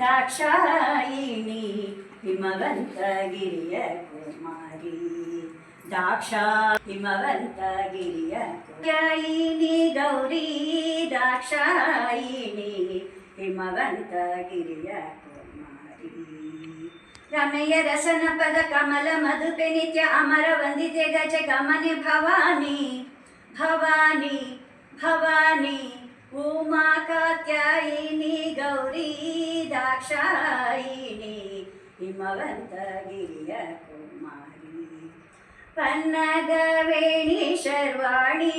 दाक्षायिणी हिमवन्तगिरिय कुमारी दाक्षा हिमवन्तगिरिय कुमारी गौरी दाक्षायिणी हिमवन्तगिरिय कुमारी रमेय रसन पद कमल मधुपे नित्य अमर वंदिते गज गमने भवानी भवानी भवानी उमा कात्यायिनी गौरी दाक्षायिणी हिमवन्तगिरिय कुमारी पन्नगवेणी शर्वाणी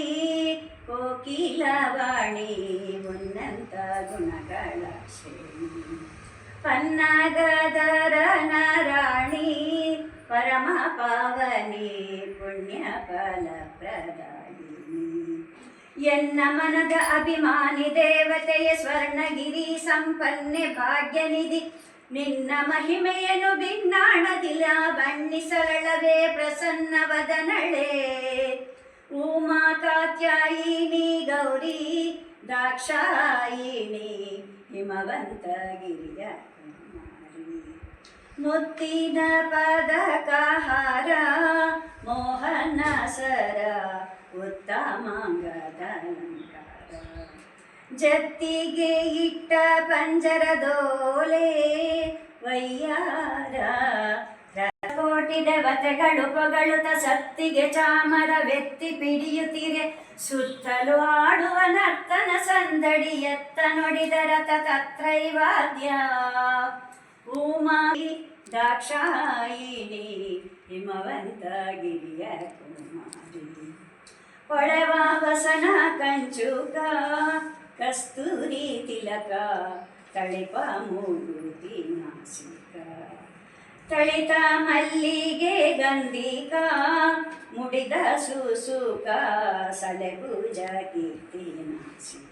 कोकिलवाणी उन्नत गुणಗಳ ಶ್ರೇಣಿ पन्नगदर नाराणी परम पावनी पुण्य फल प्रदायिनी ಎನ್ನ ಮನದ ಅಭಿಮಾನಿ ದೇವತೆಯ ಸ್ವರ್ಣಗಿರಿ ಸಂಪನ್ನೆ ಭಾಗ್ಯನಿಧಿ ನಿನ್ನ ಮಹಿಮೆಯನ್ನು ಭಿನ್ನಾಣದಿಲ್ಲ ಬಣ್ಣಿಸಲಳವೇ ಪ್ರಸನ್ನ ವದನಳೆ ಉಮಾ ಕಾತ್ಯಾಯಿನಿ ಗೌರಿ ದಾಕ್ಷಾಯಿಣಿ ಹಿಮವಂತಗಿರಿಯ ಕುಮಾರಿ ಮುತ್ತಿನ ಪದಕಹಾರ ಮೋಹನ ಸರ ಉತ್ತಮಾಂಗದಲಂಕಾರ ಜತ್ತಿಗೆ ಇಟ್ಟ ಪಂಜರದೋಲೆ ವಯ್ಯಾರ ಕೋಟಿ ದೇವತೆಗಳು ಪೊಗಳುತ್ತ ಸತ್ತಿಗೆ ಚಾಮರವೆತ್ತಿ ಪಿಡಿಯುತ್ತಿರೆ ಸುತ್ತಲೂ ಆಡುವ ನರ್ತನ ಸಂದಡಿ ಎತ್ತ ನುಡಿದರ ತತ್ರೈವಾದ್ಯ ಉಮಾ ದಾಕ್ಷಾಯಿಣಿ ಹಿಮವಂತಗಿರಿಯ ಕುಮಾರಿ ಹೊಳೆವ ವಸನ ಕಂಚುಕ ಕಸ್ತೂರಿ ತಿಲಕ ತಳಿಪ ಮೂಗುತಿ ನಾಸಿಕ ತಳಿತ ಮಲ್ಲಿಗೆ ಗಂಧಿಕ ಮುಡಿದ ಸುಸುಕ ಸಲೆಭುಜ ಕೀರ್ತಿ ನಾಸಿಕ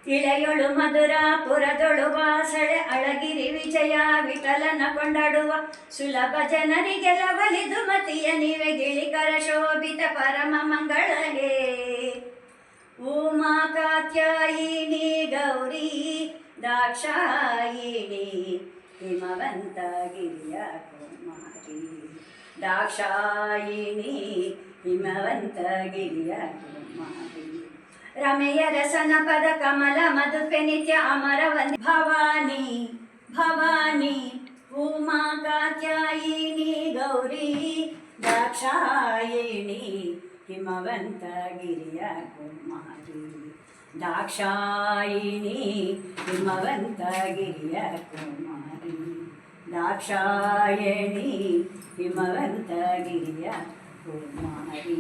ಇಳೆಯೊಳು ಮಧುರಾಪುರದೊಳು ವಾಸಳೆ ಅಳಗಿರಿ ವಿಜಯ ವಿಠಲನ ಕೊಂಡಾಡುವ ಸುಲಭ ಜನರಿಗೆಲ್ಲ ಒಲಿದು ಮತಿಯ ನೀವೆ ಗಿಳಿಕರ ಶೋಭಿತ ಪರಮ ಮಂಗಳಗೆ ಉಮಾ ಕಾತ್ಯಾಯಿನಿ ಗೌರಿ ದಾಕ್ಷಾಯಿಣಿ ಹಿಮವಂತಗಿರಿಯ ಕುಮಾರಿ ದಾಕ್ಷಾಯಿಣಿ ಹಿಮವಂತಗಿರಿಯ ಕುಮಾರಿ ರಮೆಯ ರಸನ ಪದ ಕಮಲ ಮಧುಪೆ ನಿತ್ಯ ಅಮರ ವಂದಿ ಭವಾನಿ ಭವಾನಿ ಉಮಾ ಕಾತ್ಯಾಯಿನಿ ಗೌರಿ ದಾಕ್ಷಾಯಿಣಿ ಹಿಮವಂತಗಿರಿಯ ಕುಮಾರಿ ದಾಕ್ಷಾಯಿಣಿ ಹಿಮವಂತಗಿರಿಯ ಕುಮಾರಿ ದಾಕ್ಷಾಯಿಣಿ ಹಿಮವಂತಗಿರಿಯ ಕುಮಾರಿ